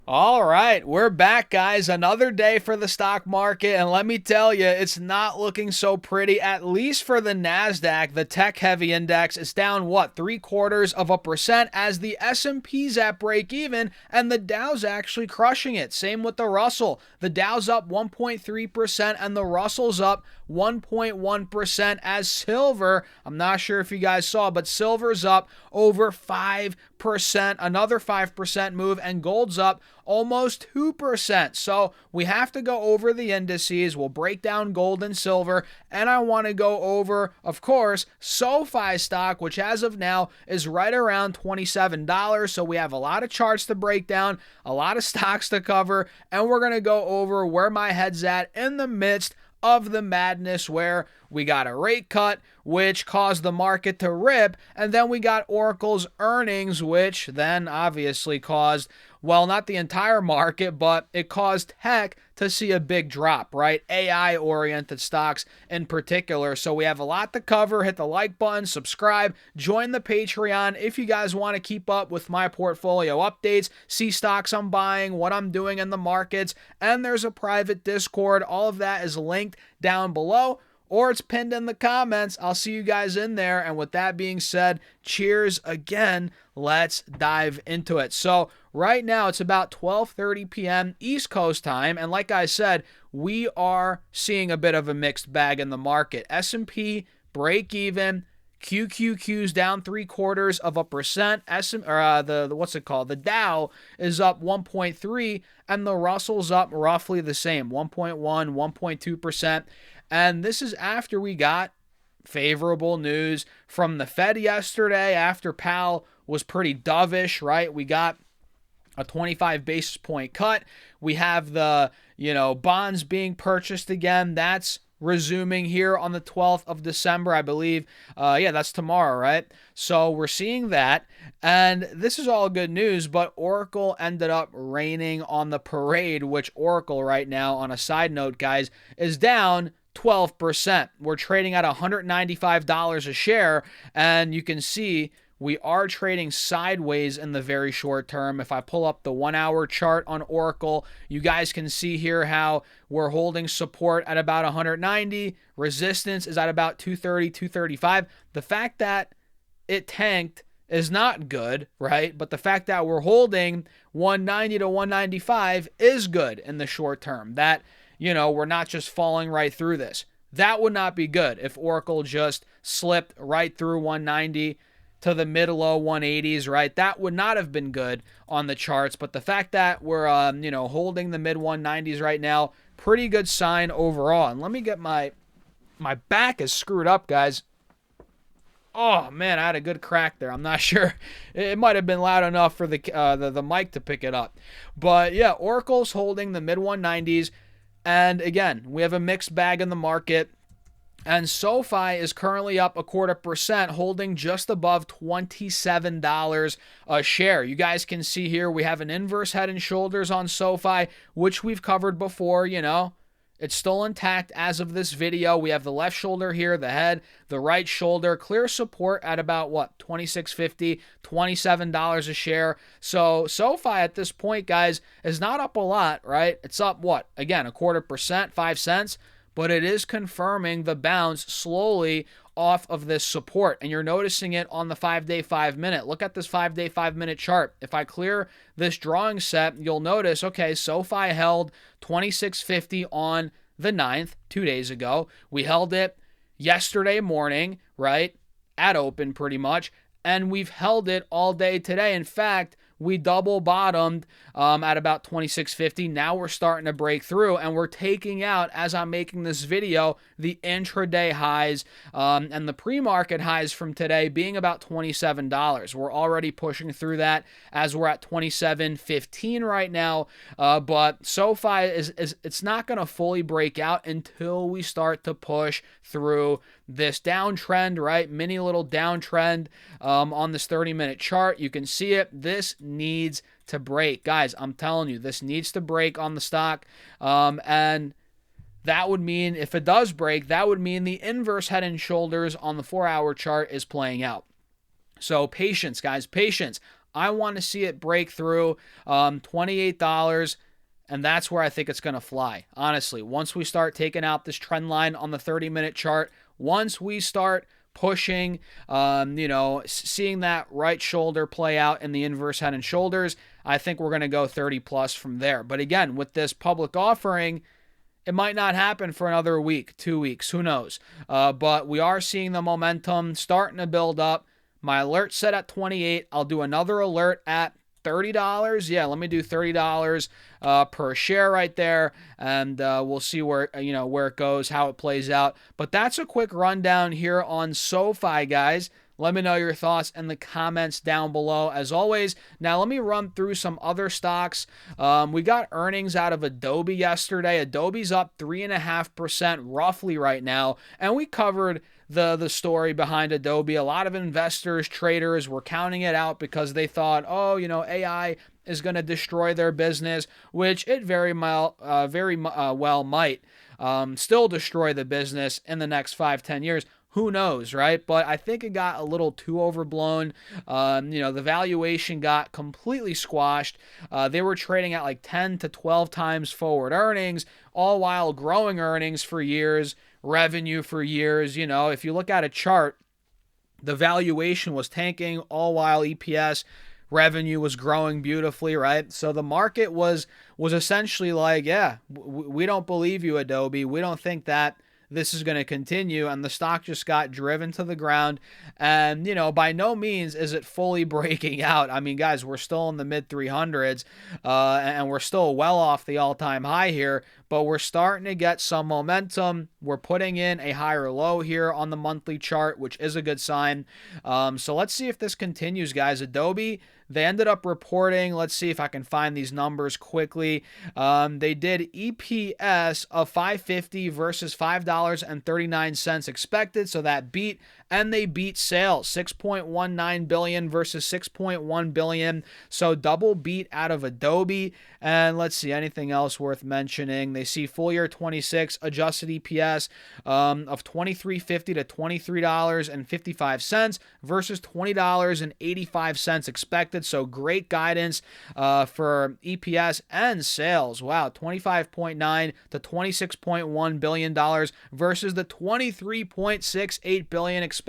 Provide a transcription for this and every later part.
All right, we're back, guys. Another day for the stock market, and let me tell you, it's not looking so pretty, at least for the NASDAQ. The tech-heavy index is down, what, 0.75% as the S&P's at break even, and the Dow's actually crushing it. Same with the Russell. The Dow's up 1.3%, and the Russell's up 1.1% as silver, I'm not sure if you guys saw, but silver's up over 5%, another 5% move, and gold's up almost 2%. So we have to go over the indices. We'll break down gold and silver, and I want to go over, of course, Sofi stock, which as of now is right around $27. So we have a lot of charts to break down, a lot of stocks to cover, and we're going to go over where my head's at in the midst of the madness, where we got a rate cut, which caused the market to rip, and then we got Oracle's earnings, which then obviously caused, well, not the entire market, but it caused tech to see a big drop, right? AI-oriented stocks in particular. So we have a lot to cover. Hit the like button, subscribe, join the Patreon if you guys want to keep up with my portfolio updates, see stocks I'm buying, what I'm doing in the markets, and there's a private Discord. All of that is linked down below, or it's pinned in the comments. I'll see you guys in there. And with that being said, cheers again. Let's dive into it. So right now it's about 12:30 p.m. East Coast time, and like I said, we are seeing a bit of a mixed bag in the market. S&P break even, QQQ's down 0.75%. The Dow is up 1.3, and the Russell's up roughly the same, 1.1, 1.2%. And this is after we got favorable news from the Fed yesterday, after Powell was pretty dovish, right? We got a 25 basis point cut. We have the, bonds being purchased again. That's resuming here on the 12th of December, I believe. That's tomorrow, right? So we're seeing that, and this is all good news, but Oracle ended up raining on the parade, which Oracle right now, on a side note, guys, is down 12%. We're trading at $195 a share, and you can see we are trading sideways in the very short term. If I pull up the 1 hour chart on Oracle, you guys can see here how we're holding support at about 190. Resistance is at about 230, 235. The fact that it tanked is not good, right? But the fact that we're holding 190 to 195 is good in the short term. That, we're not just falling right through this. That would not be good if Oracle just slipped right through 190 to the mid-low 180s, right? That would not have been good on the charts. But the fact that we're, holding the mid-190s right now, pretty good sign overall. And let me get my back is screwed up, guys. Oh man, I had a good crack there. I'm not sure. It might have been loud enough for the mic to pick it up. But yeah, Oracle's holding the mid-190s. And again, we have a mixed bag in the market. And Sofi is currently up 0.25%, holding just above $27 a share. You guys can see here we have an inverse head and shoulders on Sofi, which we've covered before, It's still intact as of this video. We have the left shoulder here, the head, the right shoulder, clear support at about, $26.50, $27 a share. So Sofi at this point, guys, is not up a lot, right? It's up, Again, 0.25%, 5 cents. But it is confirming the bounce slowly off of this support. And you're noticing it on the 5-day, 5-minute. Look at this 5-day, 5-minute chart. If I clear this drawing set, you'll notice, okay, Sofi held 26.50 on the 9th, 2 days ago. We held it yesterday morning, right, at open pretty much. And we've held it all day today. In fact, we double bottomed at about 26.50. Now we're starting to break through, and we're taking out, as I'm making this video, the intraday highs and the pre-market highs from today being about $27. We're already pushing through that as we're at 27.15 right now. But Sofi it's not going to fully break out until we start to push through this downtrend, right? Mini little downtrend on this 30-minute chart. You can see it. This needs to break. Guys, I'm telling you, this needs to break on the stock. And that would mean, if it does break, that would mean the inverse head and shoulders on the 4-hour chart is playing out. So patience, guys, patience. I want to see it break through $28. And that's where I think it's going to fly. Honestly, once we start taking out this trend line on the 30-minute chart, once we start pushing, seeing that right shoulder play out in the inverse head and shoulders, I think we're going to go 30 plus from there. But again, with this public offering, it might not happen for another week, 2 weeks, who knows? But we are seeing the momentum starting to build up. My alert set at 28. I'll do another alert at $30. Yeah, let me do $30 per share right there, and we'll see where it goes, how it plays out. But that's a quick rundown here on Sofi, guys. Let me know your thoughts in the comments down below, as always. Now, let me run through some other stocks. We got earnings out of Adobe yesterday. Adobe's up 3.5% roughly right now, and we covered the story behind Adobe. A lot of investors, traders were counting it out because they thought, AI is going to destroy their business, which it very well might still destroy the business in the next 5-10 years. Who knows, right? But I think it got a little too overblown. The valuation got completely squashed. They were trading at like 10 to 12 times forward earnings, all while growing earnings for years, revenue for years. If you look at a chart, the valuation was tanking, all while EPS revenue was growing beautifully, right? So the market was essentially like, yeah, we don't believe you, Adobe. We don't think that this is going to continue, and the stock just got driven to the ground. And, by no means is it fully breaking out. I mean, guys, we're still in the mid 300s, and we're still well off the all-time high here, but we're starting to get some momentum. We're putting in a higher low here on the monthly chart, which is a good sign. So let's see if this continues, guys. Adobe, they ended up reporting, let's see if I can find these numbers quickly. They did EPS of $5.50 versus $5.39 expected, so that beat. And they beat sales, $6.19 billion versus $6.1 billion. So double beat out of Adobe. And let's see, anything else worth mentioning? They see full year 26 adjusted EPS of $23.50 to $23.55 versus $20.85 expected. So great guidance for EPS and sales. Wow, $25.9 to $26.1 billion versus the $23.68 billion expected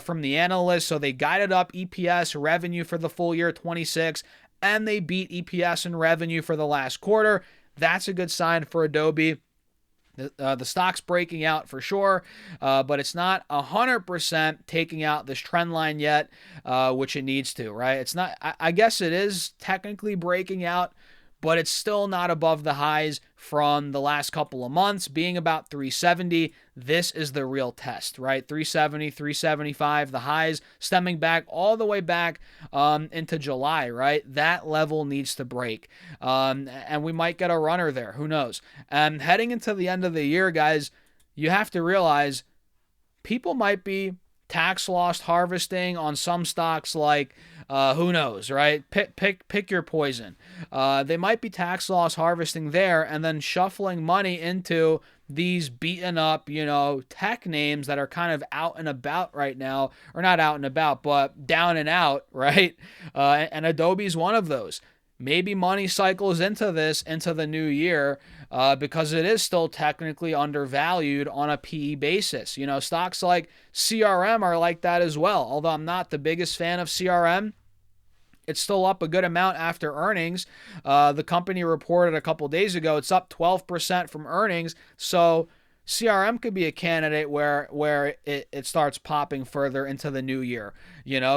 from the analysts. So they guided up EPS revenue for the full year 26, and they beat EPS and revenue for the last quarter. That's a good sign for Adobe. The stock's breaking out for sure, but it's not 100% taking out this trend line yet, which it needs to, right? It's not. I guess it is technically breaking out, but it's still not above the highs from the last couple of months, being about 370. This is the real test, right? 370, 375, the highs stemming back all the way back into July, right? That level needs to break. And we might get a runner there. Who knows? And heading into the end of the year, guys, you have to realize people might be tax loss harvesting on some stocks like who knows, right? Pick your poison. They might be tax loss harvesting there and then shuffling money into these beaten up, tech names that are kind of out and about right now, or not out and about, but down and out, right? And Adobe's one of those. Maybe money cycles into the new year because it is still technically undervalued on a PE basis. Stocks like CRM are like that as well. Although I'm not the biggest fan of CRM, it's still up a good amount after earnings. The company reported a couple days ago it's up 12% from earnings. So CRM could be a candidate where it starts popping further into the new year,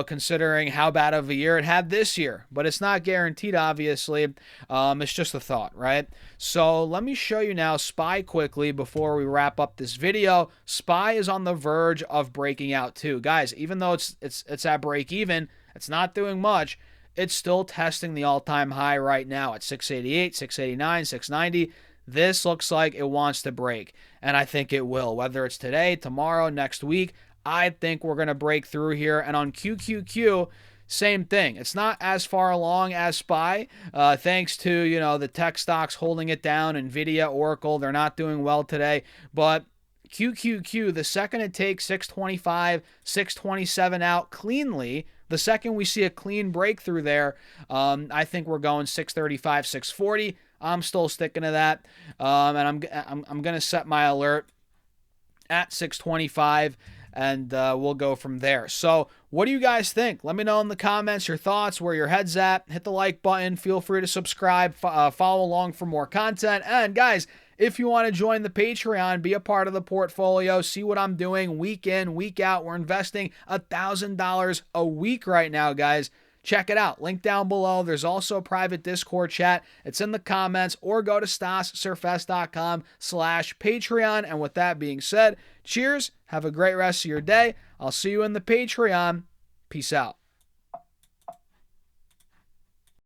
considering how bad of a year it had this year. But it's not guaranteed, obviously. It's just a thought, right? So let me show you now SPY quickly before we wrap up this video. SPY is on the verge of breaking out too. Guys, even though it's at break even, it's not doing much. It's still testing the all-time high right now at 688, 689, 690. This looks like it wants to break, and I think it will. Whether it's today, tomorrow, next week, I think we're going to break through here. And on QQQ, same thing. It's not as far along as SPY, thanks to, the tech stocks holding it down. NVIDIA, Oracle, they're not doing well today. But QQQ, the second it takes 625, 627 out cleanly, the second we see a clean breakthrough there, I think we're going 635, 640. I'm still sticking to that, and I'm gonna set my alert at 625, and we'll go from there. So what do you guys think? Let me know in the comments your thoughts, where your head's at. Hit the like button. Feel free to subscribe, follow along for more content. And guys, if you want to join the Patreon, be a part of the portfolio, see what I'm doing week in, week out. We're investing $1,000 a week right now, guys. Check it out. Link down below. There's also a private Discord chat. It's in the comments, or go to stassurfest.com/Patreon. And with that being said, cheers. Have a great rest of your day. I'll see you in the Patreon. Peace out.